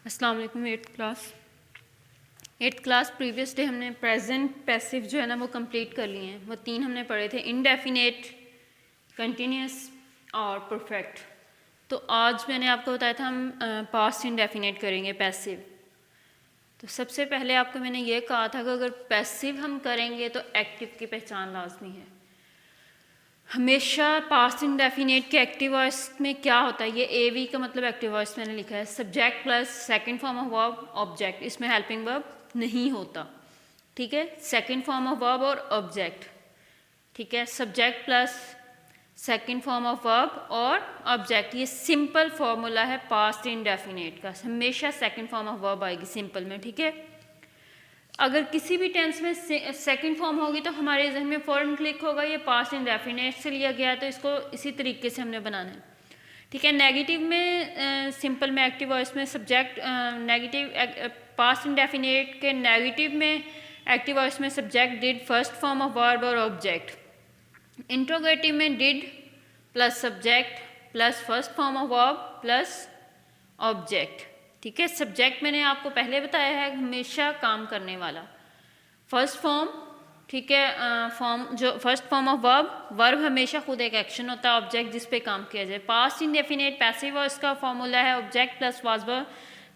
अस्सलाम वालेकुम। Eighth class previous day हमने प्रेजेंट पैसिव जो है ना वो कंप्लीट कर लिए हैं। वो 3 हमने पढ़े थे, इनडेफिनेट, कंटिन्यूस और परफेक्ट। तो आज मैंने आपको बताया था हम पास्ट इनडेफिनेट करेंगे पैसिव। तो सबसे पहले आपको मैंने ये कहा था कि अगर पैसिव हम करेंगे तो एक्टिव की पहचान लाजमी है। हमेशा पास्ट इंडेफिनेट के एक्टिव वॉइस में क्या होता है, ये एवी का मतलब एक्टिव वॉइस मैंने लिखा है, subject plus second form of verb object, इसमें हेल्पिंग वर्ब नहीं होता। ठीक है, सेकंड फॉर्म ऑफ वर्ब और ऑब्जेक्ट। ठीक है, subject plus second form of verb और ऑब्जेक्ट, ये सिंपल फॉर्मूला है पास्ट इंडेफिनेट का। हमेशा सेकंड फॉर्म ऑफ वर्ब आएगी सिंपल में। ठीक है, अगर किसी भी टेंस में सेकंड फॉर्म होगी तो हमारे जहन में फ़ौरन क्लिक होगा ये पास्ट इंडेफिनेट से लिया गया है, तो इसको इसी तरीके से हमने बनाना है। ठीक है, नेगेटिव में सिंपल में एक्टिव वॉइस में सब्जेक्ट, नेगेटिव पास्ट इंडेफिनेट के नेगेटिव में एक्टिव वॉइस में subject did first form of verb और ऑब्जेक्ट। इंट्रोगेटिव में did plus subject plus first form of verb plus object. ठीक है, सब्जेक्ट मैंने आपको पहले बताया है हमेशा काम करने वाला फर्स्ट फॉर्म। ठीक है, फॉर्म जो फर्स्ट फॉर्म ऑफ वर्ब हमेशा खुद एक एक्शन होता है, ऑब्जेक्ट जिस पे काम किया जाए। पास्ट इंडेफिनेट पैसिव वॉइस का फॉर्मूला है object plus was verb,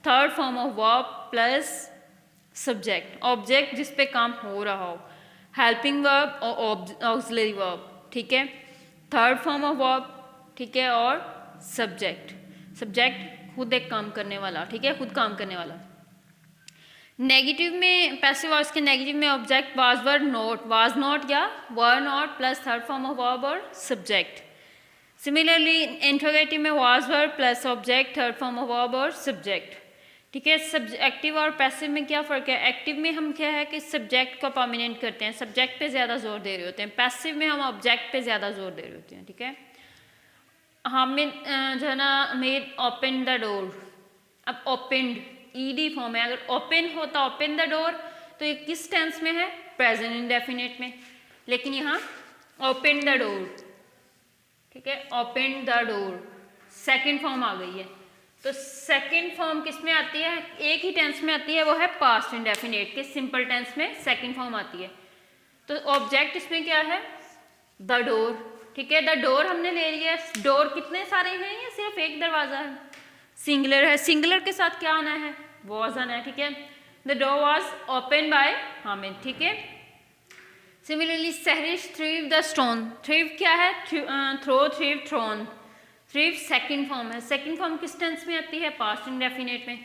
third form of verb plus subject, object जिस पे काम हो रहा हो, हेल्पिंग वर्ब और ऑक्सिलरी वर्ब। ठीक है, थर्ड फॉर्म ऑफ वर्ब। ठीक है, और सब्जेक्ट खुद एक काम करने वाला। ठीक है, खुद काम करने वाला। नेगेटिव में पैसिव वॉइस के नेगेटिव में ऑब्जेक्ट वाज नॉट या were not plus third form of verb और सब्जेक्ट। सिमिलरली इंट्रोगेटिव में was were plus object, third form of verb और सब्जेक्ट। ठीक है, एक्टिव और पैसिव में क्या फ़र्क है? एक्टिव में हम क्या है कि सब्जेक्ट को प्रोमिनेंट करते हैं, सब्जेक्ट पे ज़्यादा जोर दे रहे होते हैं। पैसिव में हम ऑब्जेक्ट पे ज़्यादा जोर दे रहे होते हैं। ठीक है, हामिद जो है ना, मेड ओपन द डोर। अब ओपनड ईडी फॉर्म है, अगर ओपन होता ओपन द डोर तो ये किस टेंस में है? प्रेजेंट इंडेफिनेट में। लेकिन यहाँ ओपन द डोर। ठीक है, open the door second form आ गई है। तो सेकंड फॉर्म किस में आती है? एक ही टेंस में आती है, वो है पास्ट इंडेफिनेट के सिंपल टेंस में सेकंड फॉर्म आती है। तो ऑब्जेक्ट इसमें क्या है? The door. ठीक है, द डोर हमने ले लिया। डोर कितने सारे हैं या सिर्फ एक दरवाज़ा है? सिंगुलर है, सिंगुलर के साथ क्या आना है? वॉज आना है। ठीक है, the door was open by Hamid. ठीक है, similarly Sahrish threw the stone. Threw क्या है? Throw, threw, thrown. Threw second form है। सेकंड फॉर्म किस टेंस में आती है? पास्ट इंडेफिनेट में।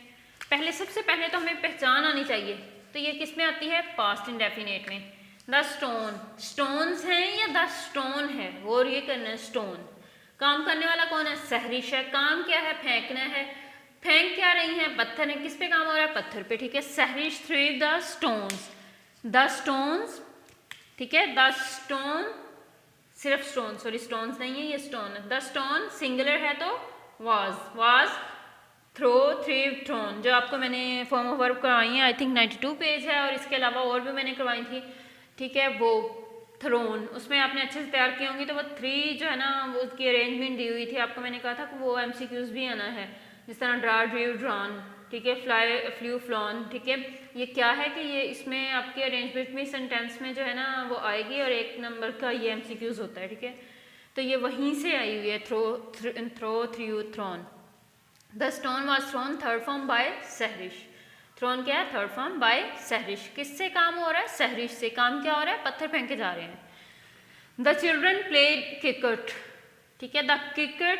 सबसे पहले तो हमें पहचान आनी चाहिए, तो ये किस में आती है? पास्ट इंडेफिनेट में। द स्टोन, स्टोन्स हैं या द स्टोन है? और ये करना है स्टोन। काम करने वाला कौन है? सहरिश है। काम क्या है? फेंकना है। फेंक क्या रही है? पत्थर है। किस पे काम हो रहा है? पत्थर पे। ठीक है, Sahrish threw the stones. The stones. ठीक है, द स्टोन सिर्फ स्टोन, सॉरी स्टोन्स नहीं है, ये स्टोन है। द स्टोन सिंगुलर है तो वाज थ्रो, थ्रीव, थ्रोन। जो आपको मैंने फॉर्म ऑफ वर्ब करवाई है, आई थिंक 92 पेज है, और इसके अलावा और भी मैंने करवाई थी। ठीक है, वो थ्रोन उसमें आपने अच्छे से तैयार की होंगी। तो वो 3 जो है ना, वो उसकी अरेंजमेंट दी हुई थी। आपको मैंने कहा था कि वो MCQs भी आना है, जिस तरह ड्रा, ड्रीव, ड्रॉन। ठीक है, फ्लाई, फ्लू, फ्लॉन। ठीक है, ये क्या है कि ये इसमें आपकी अरेंजमेंट में सेंटेंस में जो है ना वो आएगी, और 1 नंबर का ये MCQs होता है। ठीक है, तो ये वहीं से आई हुई है, throw, threw, thrown. The stone was thrown, third form by Sahrish. Thrown क्या है? Third form by Sahrish. किससे काम हो रहा है? सहरिश से। काम क्या हो रहा है? पत्थर फेंके जा रहे हैं। The children cricket cricket. ठीक है, the cricket,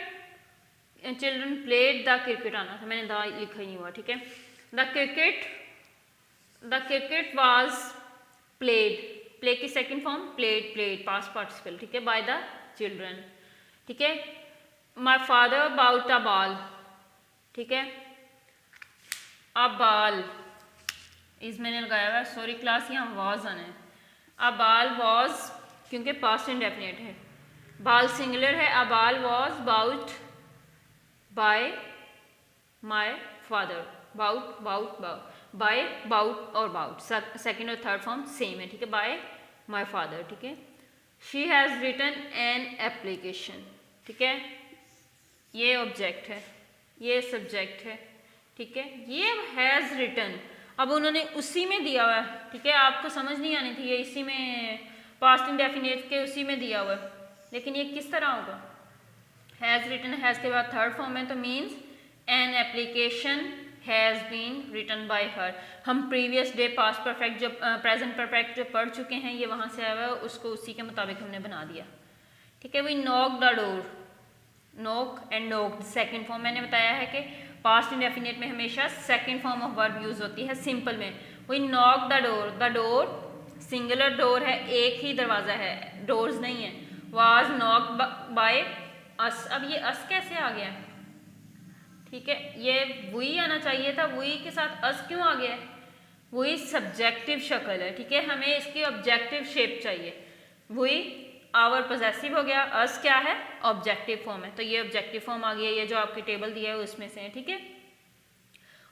children played the cricket आना था, मैंने द लिखा ही नहीं हुआ। ठीक है, the cricket was played. Play की second form played past participle. ठीक है, बाय द चिल्ड्रन। ठीक है, my father bought a ball. ठीक है, अ बॉल इस मैंने लगाया हुआ, सॉरी क्लास, यहाँ वॉज आना है। अ बॉल वॉज, क्योंकि पास्ट इंडेफिनेट है। बॉल सिंगुलर है। A ball was bought by my father. Bought, by, bought और बाउट सेकेंड और थर्ड फॉर्म सेम है। ठीक है, बाय माय फादर। ठीक है, she has written an application. ठीक है, ये ऑब्जेक्ट है, ये सब्जेक्ट है। ठीक है, ये हैज़ रिटन, अब उन्होंने उसी में दिया हुआ है, ठीक है, आपको समझ नहीं आनी थी, ये इसी में पास्ट इंडेफिनिट के उसी में दिया हुआ है, लेकिन ये किस तरह होगा, हैज़ रिटन, हैज़ के बाद थर्ड फॉर्म है तो means an application has been written by her. हम प्रीवियस डे पास्ट परफेक्ट जो प्रेजेंट परफेक्ट जो पढ़ चुके हैं ये वहाँ से आया हुआ है, उसको उसी के मुताबिक हमने बना दिया, ठीक है। We knock the door, knock and knocked second form, मैंने बताया है कि पास्ट इंडेफिनिट में हमेशा second form of verb use होती है सिंपल में। We knock the door, the door singular door है, एक ही दरवाज़ा है, डोर्स नहीं है। वाज नॉक बाय अस, अब ये अस कैसे आ गया, ठीक है, ये वही आना चाहिए था, वही के साथ अस क्यों आ गया है, वही सब्जेक्टिव शक्ल है, ठीक है, हमें इसकी ऑब्जेक्टिव शेप चाहिए, वही आवर पोजेसिव हो गया, अस क्या है, ऑब्जेक्टिव फॉर्म है, तो ये ऑब्जेक्टिव फॉर्म आ गया, ये जो आपकी टेबल दिया है उसमें से है, ठीक है।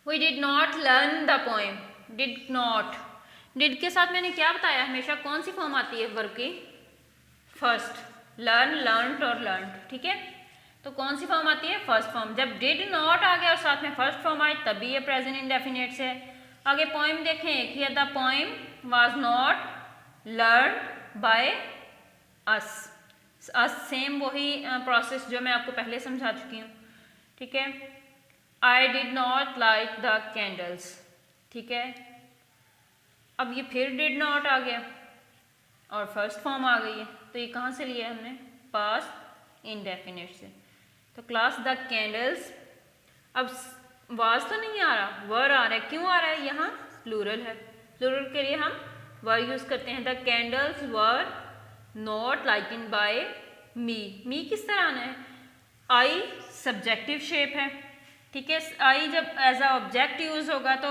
We did not learn the poem, did not, did के साथ मैंने क्या बताया, हमेशा कौन सी फॉर्म आती है वर्ब की, फर्स्ट, लर्न, लर्नड और लर्नड, ठीक है, तो कौन सी फॉर्म आती है, फर्स्ट फॉर्म। जब डिड नॉट आ गया और साथ में फर्स्ट फॉर्म आई तभी ये प्रेजेंट इंडेफिनिट से। आगे पोएम देखें, here the poem was not learn by us, us same वही प्रोसेस जो मैं आपको पहले समझा चुकी हूँ, ठीक है। I did not light the candles, ठीक है, अब ये फिर डिड नॉट आ गया और फर्स्ट फॉर्म आ गई है, तो ये कहाँ से लिया हमने, पास्ट इंडेफिनिट से। तो क्लास द कैंडल्स, अब वाज तो नहीं आ रहा, वर आ रहा है, क्यों आ रहा है, यहाँ प्लूरल है, प्लूरल के लिए हम वर यूज़ करते हैं। The candles were not lighted by me, me किस तरह आना है, आई सब्जेक्टिव शेप है, ठीक है, आई जब एज अ ऑब्जेक्ट यूज़ होगा तो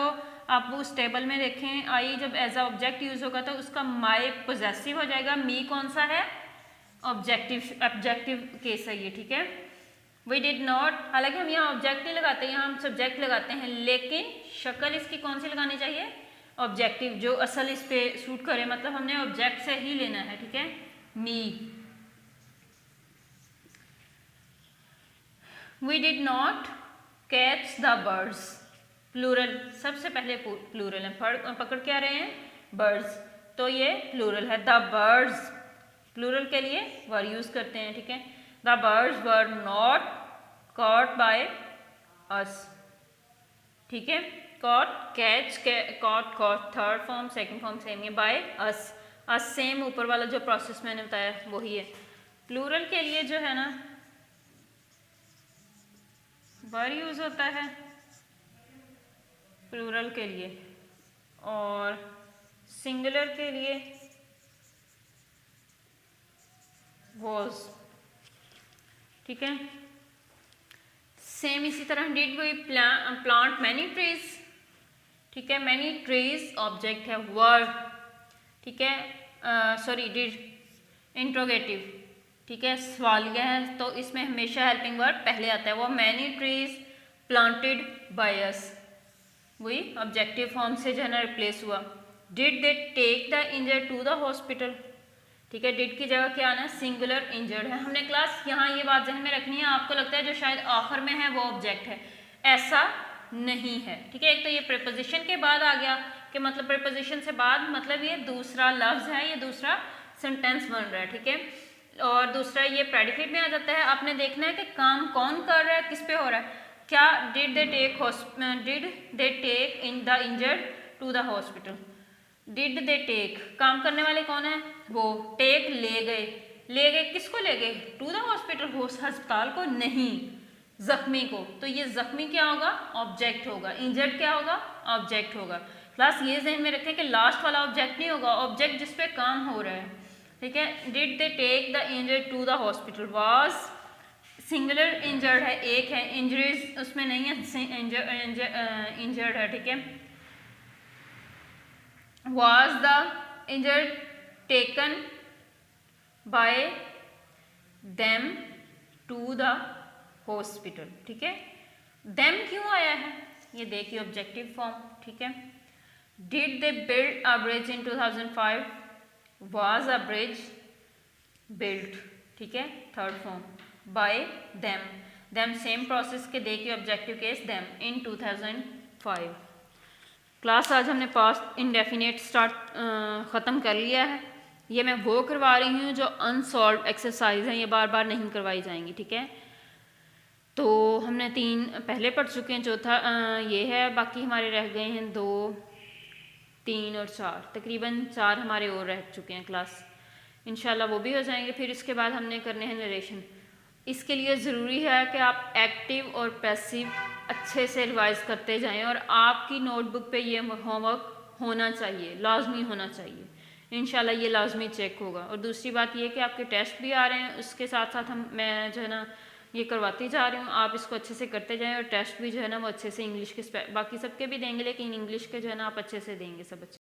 आप उस टेबल में देखें, आई जब एज अ ऑब्जेक्ट यूज़ होगा तो उसका माई पोजेसिव हो जाएगा, मी कौन सा है, ऑब्जेक्टिव केस है ये, ठीक है। वी डिड नॉट, हालांकि हम यहाँ ऑब्जेक्ट नहीं लगाते, यहाँ हम सब्जेक्ट लगाते हैं, लेकिन शक्ल इसकी कौन सी लगानी चाहिए, ऑब्जेक्टिव, जो असल इस पे सूट करे, मतलब हमने ऑब्जेक्ट से ही लेना है, ठीक है। Me, we did not catch the birds, plural, सबसे पहले प्लूरल है, पकड़ क्या रहे हैं, बर्ड्स, तो ये प्लूरल है। द बर्ड्स, प्लूरल के लिए वर यूज करते हैं, ठीक है। The birds were not caught by us, ठीक है, caught, catch, caught, caught third form, second form same है, बाय अस, अस सेम ऊपर वाला जो प्रोसेस मैंने बताया वही है। प्लूरल के लिए जो है ना वर यूज होता है प्लूरल के लिए, और सिंगुलर के लिए वॉज, ठीक है। सेम इसी तरह did we plant many trees, ठीक है, मैनी ट्रीज ऑब्जेक्ट है, वर, ठीक है, सॉरी डिड इंट्रोगेटिव, ठीक है, सवालिया है, तो इसमें हमेशा हेल्पिंग वर्ब पहले आता है, वो many trees planted by us, वही ऑब्जेक्टिव फॉर्म से जो है ना रिप्लेस हुआ। Did they take the injured to the hospital, ठीक है, डिड की जगह क्या आना, सिंगुलर इंजर्ड है। हमने क्लास यहाँ ये बात ध्यान में रखनी है, आपको लगता है जो शायद आखिर में है वो ऑब्जेक्ट है, ऐसा नहीं है, ठीक है। एक तो ये प्रीपोजिशन के बाद आ गया कि मतलब प्रीपोजिशन से बाद मतलब ये दूसरा लफ्ज है, ये दूसरा सेंटेंस बन रहा है, ठीक है, और दूसरा ये प्रेडिकेट में आ जाता है। आपने देखना है कि काम कौन कर रहा है, किस पे हो रहा है, क्या did they take in the injured to the hospital, did they take, काम करने वाले कौन है, वो, टेक ले गए, ले गए किसको ले गए, टू द हॉस्पिटल, अस्पताल को नहीं, जख्मी को, तो ये जख्मी क्या होगा, ऑब्जेक्ट होगा, इंजर्ड क्या होगा, ऑब्जेक्ट होगा। क्लास ये ध्यान में रखें कि लास्ट वाला ऑब्जेक्ट नहीं होगा, ऑब्जेक्ट जिस पे काम हो रहा है, ठीक है। Did they take the injured to the hospital, was singular injured है, एक है, इंजरीज उसमें नहीं है, इंजर्ड है, ठीक है। was the injured taken by them to the hospital, ठीक है, them क्यों आया है, ये देखिए ऑब्जेक्टिव फॉर्म, ठीक है। did they build a bridge in 2005, was a bridge built, ठीक है, third form, by them, them same process के दे के objective case them in 2005। Class आज हमने पास्ट इंडेफिनेट ख़त्म कर लिया है। ये मैं वो करवा रही हूँ जो अनसॉल्व एक्सरसाइज हैं, ये बार बार नहीं करवाई जाएंगी, ठीक है। तो हमने 3 पहले पढ़ चुके हैं, चौथा ये है, बाकी हमारे रह गए हैं 2, 3 और 4, तकरीबन 4 हमारे और रह चुके हैं क्लास। इंशाल्लाह वो भी हो जाएंगे। फिर इसके बाद हमने करने हैं नरेशन। इसके लिए ज़रूरी है कि आप एक्टिव और पैसिव अच्छे से रिवाइज करते जाएं और आपकी नोटबुक पे ये होमवर्क होना चाहिए, लाजमी होना चाहिए। इंशाल्लाह ये लाजमी चेक होगा। और दूसरी बात ये कि आपके टेस्ट भी आ रहे हैं, उसके साथ साथ मैं जो है ना ये करवाती जा रही हूँ, आप इसको अच्छे से करते जाएं। और टेस्ट भी जो है ना वो अच्छे से इंग्लिश के बाकी सबके भी देंगे, लेकिन इंग्लिश के जो है ना आप अच्छे से देंगे सब अच्छे।